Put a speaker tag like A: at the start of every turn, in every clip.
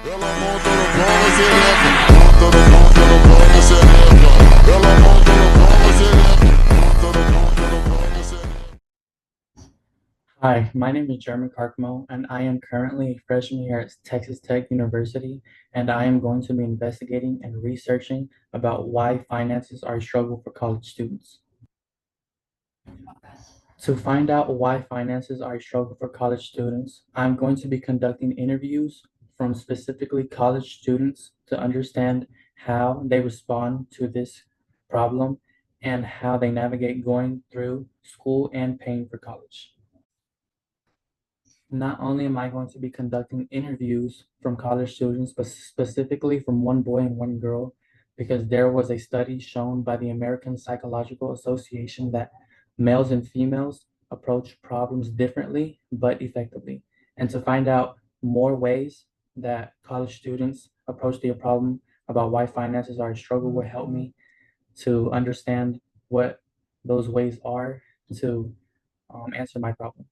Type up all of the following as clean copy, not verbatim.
A: Ela monta no colo, xereca. Monta no colo, xereca. Ela monta no colo, xereca. Monta no colo, xereca.
B: Hi, my name is Jeremy Carcamo, and I am currently a freshman here at Texas Tech University, and I am going to be investigating and researching about why finances are a struggle for college students. To find out why finances are a struggle for college students, I'm going to be conducting interviews from specifically college students to understand how they respond to this problem and how they navigate going through school and paying for college. Not only am I going to be conducting interviews from college students, but specifically from one boy and one girl, because there was a study shown by the American Psychological Association that males and females approach problems differently but effectively. And to find out more ways that college students approach the problem about why finances are a struggle will help me to understand what those ways are to answer my problem,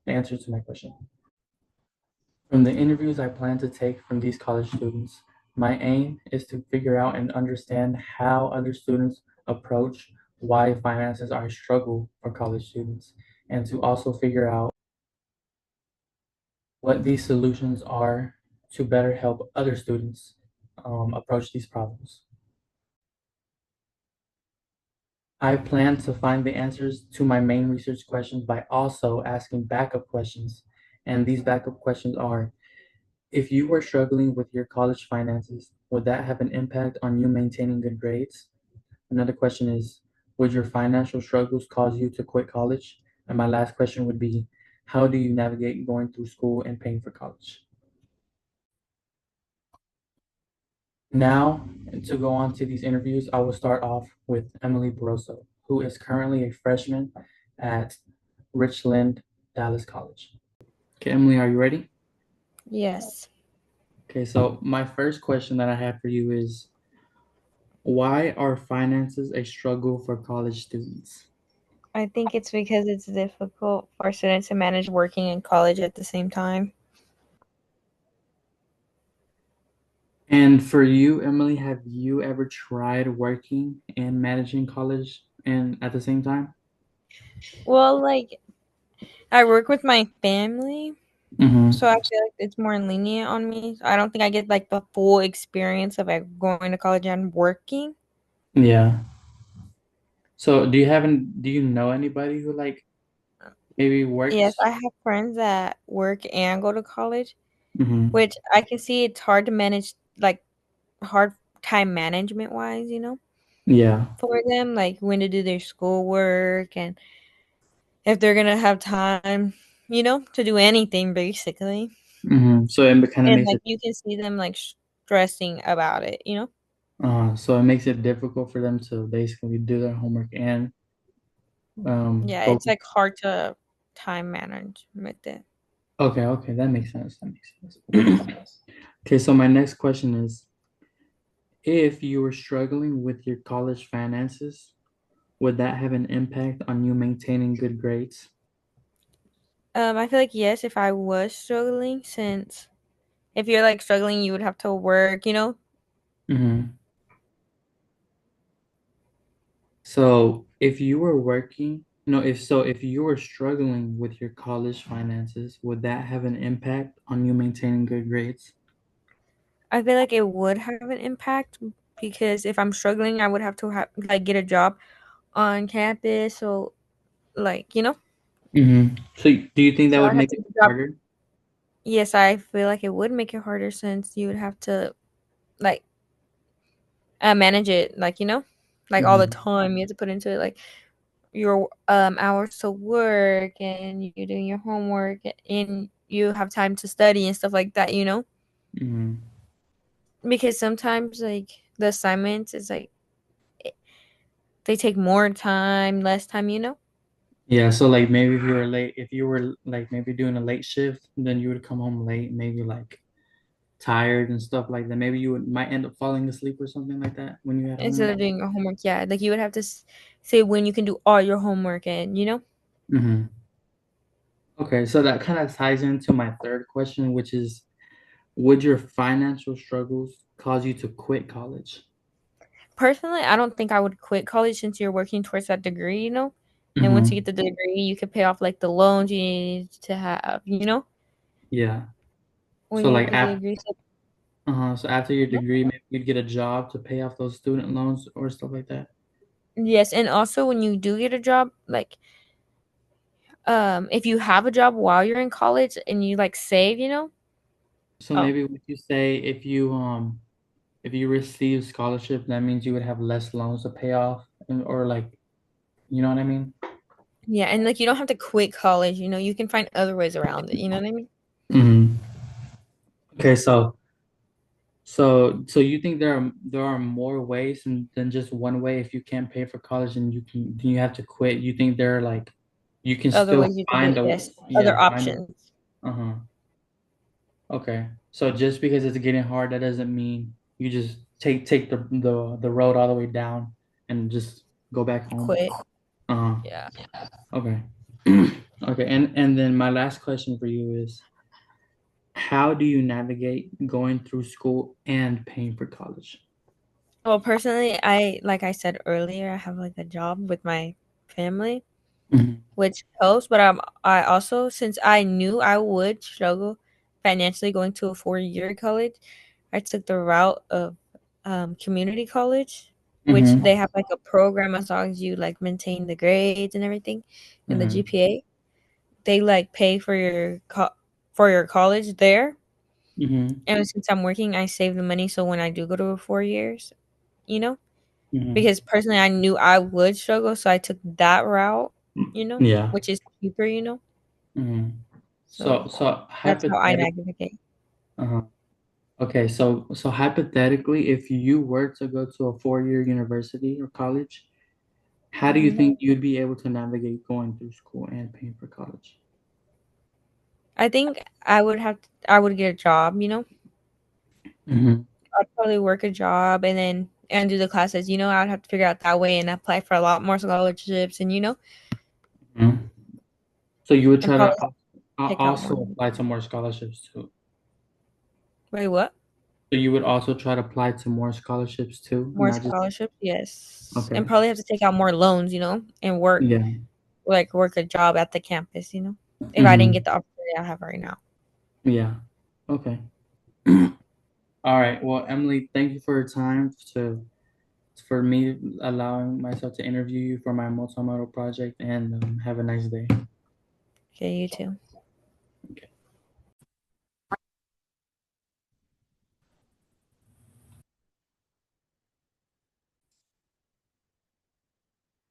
B: the answer to my question. From the interviews I plan to take from these college students, my aim is to figure out and understand how other students approach why finances are a struggle for college students, and to also figure out what these solutions are to better help other students approach these problems. I plan to find the answers to my main research questions by also asking backup questions. And these backup questions are: if you were struggling with your college finances, would that have an impact on you maintaining good grades? Another question is, would your financial struggles cause you to quit college? And my last question would be, how do you navigate going through school and paying for college? Now, to go on to these interviews, I will start off with Emily Barroso, who is currently a freshman at Richland Dallas College. Okay, Emily, are you ready?
C: Yes.
B: Okay, so my first question that I have for you is, why are finances a struggle for college students?
C: I think it's because it's difficult for students to manage working and college at the same time.
B: And for you, Emily, have you ever tried working and managing college and at the same time?
C: Well, like I work with my family,
B: Mm-hmm.
C: so I feel like it's more lenient on me. I don't think I get like the full experience of like going to college and working.
B: Yeah. So do you know anybody who like maybe
C: Yes,
B: works?
C: I have friends that work and go to college,
B: Mm-hmm.
C: which I can see it's hard to manage, like hard time management wise,
B: Yeah.
C: for them, like when to do their schoolwork and if they're gonna have time, to do anything basically.
B: Mm-hmm. So it kind of
C: And
B: makes
C: like
B: it
C: you can see them like stressing about it.
B: so it makes it difficult for them to basically do their homework and
C: Yeah, it's
B: focus.
C: like hard to time manage with it.
B: Okay, okay, that makes sense. That makes sense. Okay, so my next question is, if you were struggling with your college finances, would that have an impact on you maintaining good grades?
C: I feel like yes, if I was struggling, since if you're like struggling, you would have to work.
B: Hmm. So if you were working, no, if you were struggling with your college finances, would that have an impact on you maintaining good grades?
C: I feel like it would have an impact because if I'm struggling, I would have to like get a job on campus. So like.
B: So do you think that
C: So
B: would
C: I'd have
B: make
C: to
B: it
C: get a job.
B: harder?
C: Yes, I feel like it would make it harder since you would have to like manage it, like all the
B: Hmm.
C: time you have to put into it, like your hours to work and you're doing your homework and you have time to study and stuff like that.
B: Hmm.
C: Because sometimes like the assignments is like they take more time, less time.
B: Yeah, so like maybe if you were like maybe doing a late shift, then you would come home late, maybe like tired and stuff like that. Maybe you might end up falling asleep or something like that when you had
C: Instead
B: homework.
C: of doing your homework, yeah, like you would have to say when you can do all your homework and.
B: Hmm. Okay, so that kind of ties into my third question, which is, would your financial struggles cause you to quit college?
C: Personally, I don't think I would quit college since you're working towards that degree, you know? And once you
B: Mm-hmm.
C: get the degree, you could pay off like the loans you need to have, you know?
B: Yeah.
C: When
B: So
C: you
B: like
C: get the
B: after
C: degree. So,
B: so after your
C: no?
B: degree, maybe you'd get a job to pay off those student loans or stuff like that.
C: Yes, and also when you do get a job, like if you have a job while you're in college and you like save, you know?
B: So
C: Oh,
B: maybe would you say if you receive scholarship, that means you would have less loans to pay off and or like you know what I mean?
C: yeah, and like you don't have to quit college, you know? You can find other ways around it, you know what I mean?
B: Hmm. Okay, so you think there are more ways than just one way if you can't pay for college and you have to quit. You think there are like you can
C: Other
B: still
C: ways you can do
B: find
C: it,
B: a
C: yes. Other
B: find
C: options.
B: a okay. So just because it's getting hard, that doesn't mean you just take the road all the way down and just go back home.
C: Quit.
B: Uh-huh.
C: Yeah.
B: Okay. Okay, and then my last question for you is how do you navigate going through school and paying for college?
C: Well, personally, I like I said earlier, I have like a job with my family,
B: Mhm.
C: which helps. But I also, since I knew I would struggle financially going to a 4 year college, I took the route of community college, which
B: Mhm.
C: they have like a program as long as you like maintain the grades and everything, and the
B: Mhm.
C: GPA. They like pay for your college there.
B: Mhm.
C: And since I'm working, I save the money so when I do go to 4 years, you know.
B: Mhm.
C: Because personally, I knew I would struggle, so I took that route, you know,
B: Yeah.
C: which is cheaper, you know.
B: Mhm.
C: So
B: So
C: that's how I
B: hypothetically,
C: navigate.
B: okay, so hypothetically, if you were to go to a 4-year university or college, how do you
C: Hmm.
B: think you'd be able to navigate going through school and paying for college?
C: I think I would get a job, you know.
B: Mhm.
C: I'd probably work a job and then and do the classes, you know. I'd have to figure out that way and apply for a lot more scholarships, and you know,
B: Mhm. So you would
C: and
B: try to
C: probably take out more.
B: also apply to more scholarships too.
C: Wait, what?
B: So you would also try to apply to more scholarships too,
C: More
B: not just
C: scholarships, yes, and
B: okay.
C: probably have to take out more loans, you know, and
B: Yeah.
C: work a job at the campus, you know, if I didn't get
B: Hmm.
C: the opportunity I have right now.
B: Yeah. Okay. All right. Well, Emily, thank you for your time for me allowing myself to interview you for my multimodal project and have a nice day.
C: Okay, you too.
B: Okay.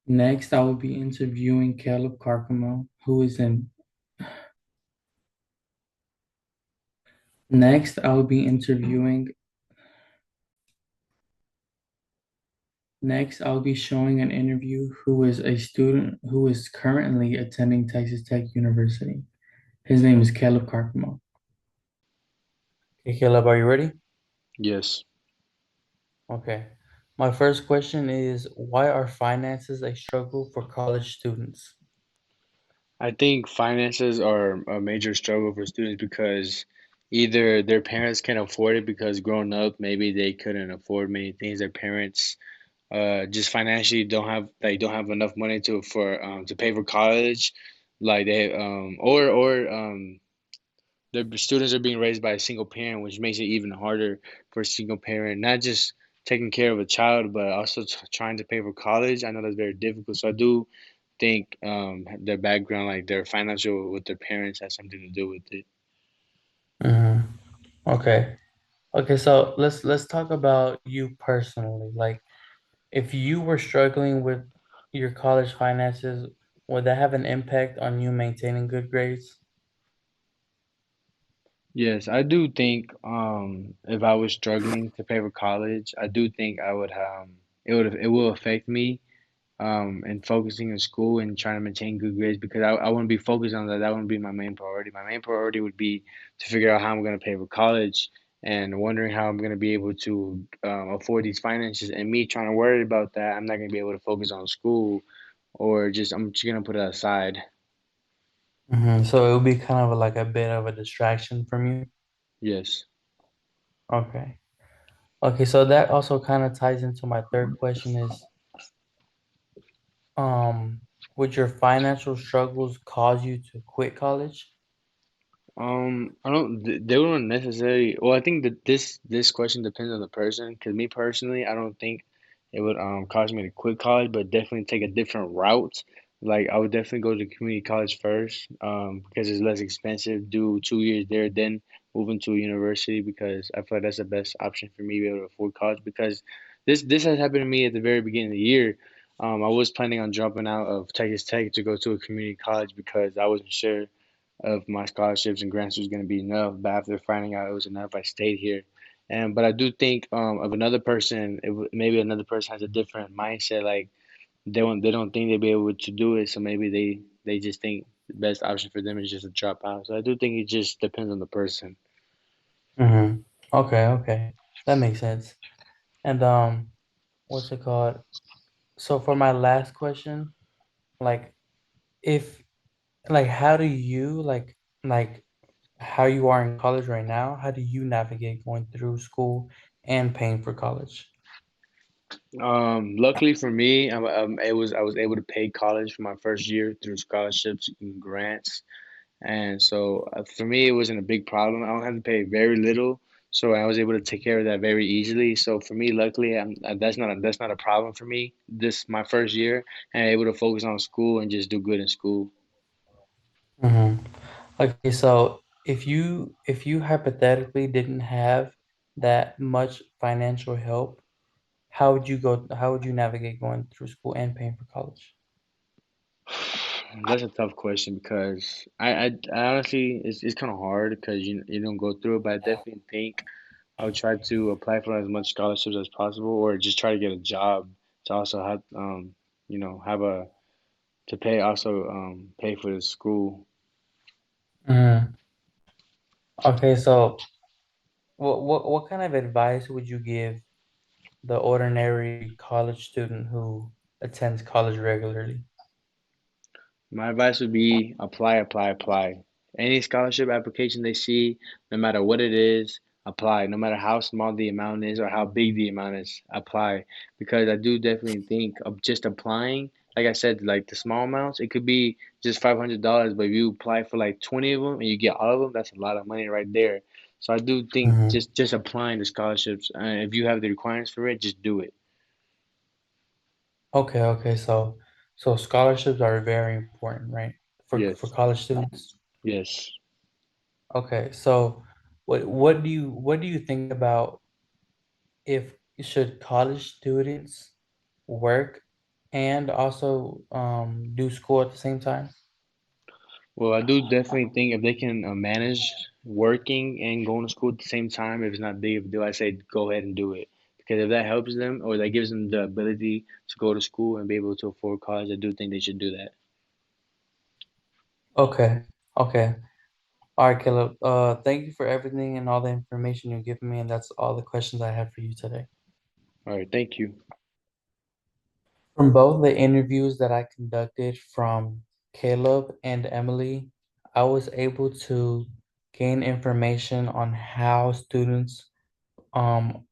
B: Next, I will be interviewing Caleb Carcamo, who is in. Next, I will be interviewing. Next, I'll be showing an interview who is a student who is currently attending Texas Tech University. His name is Caleb Carcamo. Okay, Caleb, are you ready?
D: Yes,
B: Okay. My first question is why are finances a struggle for college students?
D: I think finances are a major struggle for students because either their parents can afford it because growing up maybe they couldn't afford many things. Their parents just financially don't have enough money to pay for college, like they or their students are being raised by a single parent, which makes it even harder for a single parent, not just taking care of a child, but also trying to pay for college. I know that's very difficult. So I do think their background, like their financial with their parents, has something to do with it.
B: Hmm. Okay. Okay, so let's talk about you personally. Like if you were struggling with your college finances, would that have an impact on you maintaining good grades?
D: Yes, I do think if I was struggling to pay for college, I do think I would it will affect me and focusing in school and trying to maintain good grades because I wouldn't be focused on that. That wouldn't be my main priority. My main priority would be to figure out how I'm going to pay for college and wondering how I'm going to be able to afford these finances. And me trying to worry about that, I'm not going to be able to focus on school or just I'm just going to put it aside.
B: So it would be kind of like a bit of a distraction from you.
D: Yes.
B: Okay. Okay, so that also kind of ties into my third question is, um, would your financial struggles cause you to quit college?
D: I don't. They wouldn't necessarily. Well, I think that this question depends on the person. Because me personally, I don't think it would cause me to quit college, but definitely take a different route. Like I would definitely go to community college first, because it's less expensive. Do 2 years there, then move into a university because I feel like that's the best option for me to be able to afford college. Because this has happened to me at the very beginning of the year. I was planning on dropping out of Texas Tech to go to a community college because I wasn't sure of my scholarships and grants was going to be enough. But after finding out it was enough, I stayed here. And but I do think of another person. Maybe another person has a different mindset. Like they don't think they'll be able to do it. So maybe they just think the best option for them is just to drop out. So I do think it just depends on the person.
B: Mm-hmm. Okay, okay. That makes sense. And what's it called? So for my last question, like if like how do you like how you are in college right now, how do you navigate going through school and paying for college?
D: Luckily for me, I was able to pay college for my first year through scholarships and grants. And so for me, it wasn't a big problem. I don't have to pay very little, so I was able to take care of that very easily. So for me, luckily, that's not a problem for me. This my first year, and I'm able to focus on school and just do good in school.
B: Mm-hmm. Okay, so if you hypothetically didn't have that much financial help, how would you navigate going through school and paying for college?
D: That's a tough question because I honestly it's kind of hard because you don't go through it, but I definitely think I would try to apply for as much scholarships as possible, or just try to get a job to also have have a to pay also pay for the school.
B: Mm. Okay, so what kind of advice would you give the ordinary college student who attends college regularly?
D: My advice would be apply, apply, apply. Any scholarship application they see, no matter what it is, apply. No matter how small the amount is or how big the amount is, apply. Because I do definitely think of just applying, like I said, like the small amounts, it could be just $500, but if you apply for like 20 of them and you get all of them, that's a lot of money right there. So I do think
B: Hmm.
D: just applying the scholarships, if you have the requirements for it, just do it.
B: Okay, okay, so scholarships are very important, right? For
D: Yes,
B: college students.
D: yes.
B: Okay, so what do you think about if should college students work and also do school at the same time?
D: Well, I do definitely think if they can manage working and going to school at the same time, if it's not big of a deal, I say go ahead and do it. Because if that helps them or that gives them the ability to go to school and be able to afford college, I do think they should do that.
B: Okay, okay. All right, Caleb. Thank you for everything and all the information you've given me, and that's all the questions I had for you today.
D: All right, thank you.
B: From both the interviews that I conducted from Caleb and Emily, I was able to gain information on how students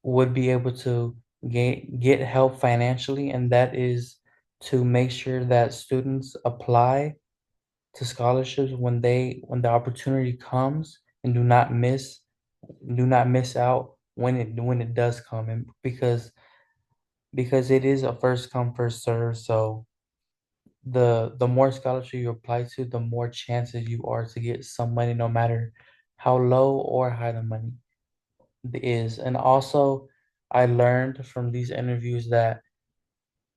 B: would be able to get help financially, and that is to make sure that students apply to scholarships when the opportunity comes and do not miss out when it does come, and because it is a first come first serve. So the more scholarship you apply to, the more chances you are to get some money, no matter how low or high the money is. And also, I learned from these interviews that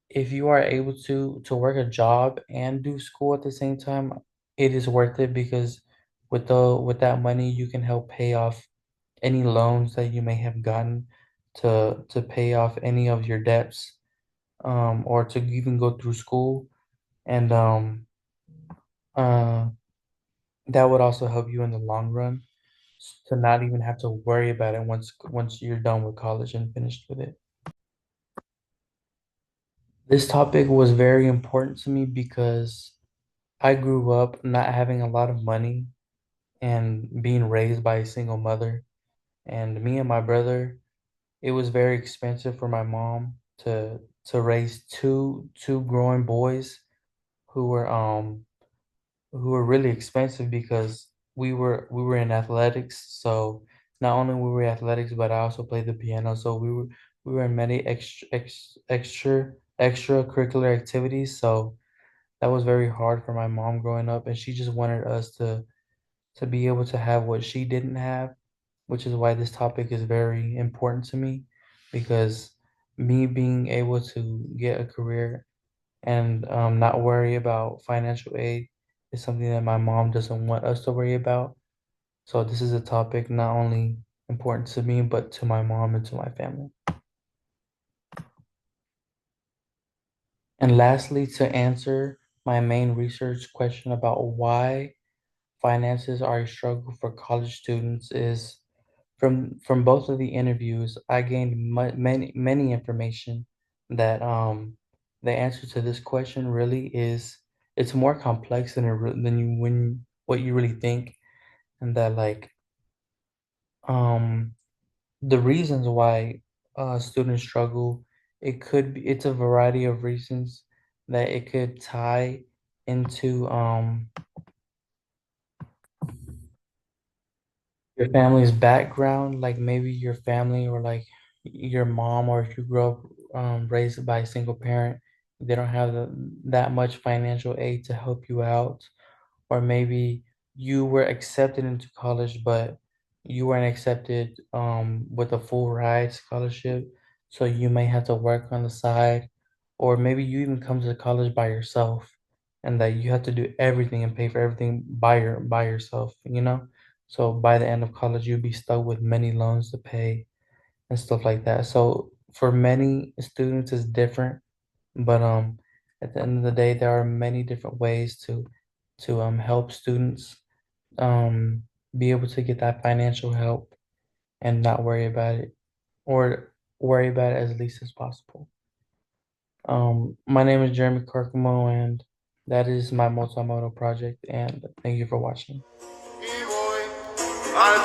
B: if you are able to work a job and do school at the same time, it is worth it because with that money you can help pay off any loans that you may have gotten to pay off any of your debts, or to even go through school, and uh that would also help you in the long run to not even have to worry about it once you're done with college and finished with it. This topic was very important to me because I grew up not having a lot of money and being raised by a single mother. And me and my brother, it was very expensive for my mom to raise two growing boys who were really expensive because we were in athletics. So not only we were athletics, but I also played the piano. So we were in many extracurricular activities. So that was very hard for my mom growing up, and she just wanted us to be able to have what she didn't have, which is why this topic is very important to me, because me being able to get a career and not worry about financial aid is something that my mom doesn't want us to worry about. So this is a topic not only important to me, but to my mom and to my family. And lastly, to answer my main research question about why finances are a struggle for college students is from both of the interviews, I gained many information that the answer to this question really is it's more complex than you when what you really think, and that like um the reasons why students struggle, it's a variety of reasons that it could tie into your family's background, like maybe your family or like your mom, or if you grew up raised by a single parent, they don't have that much financial aid to help you out. Or maybe you were accepted into college, but you weren't accepted with a full ride scholarship, so you may have to work on the side. Or maybe you even come to college by yourself, and that you have to do everything and pay for everything by yourself, you know? So by the end of college, you'll be stuck with many loans to pay and stuff like that. So for many students, it's different, but at the end of the day, there are many different ways to help students um be able to get that financial help and not worry about it, or worry about it as least as possible. My name is Jeremy Carcamo, and that is my multimodal project, and thank you for watching.
A: I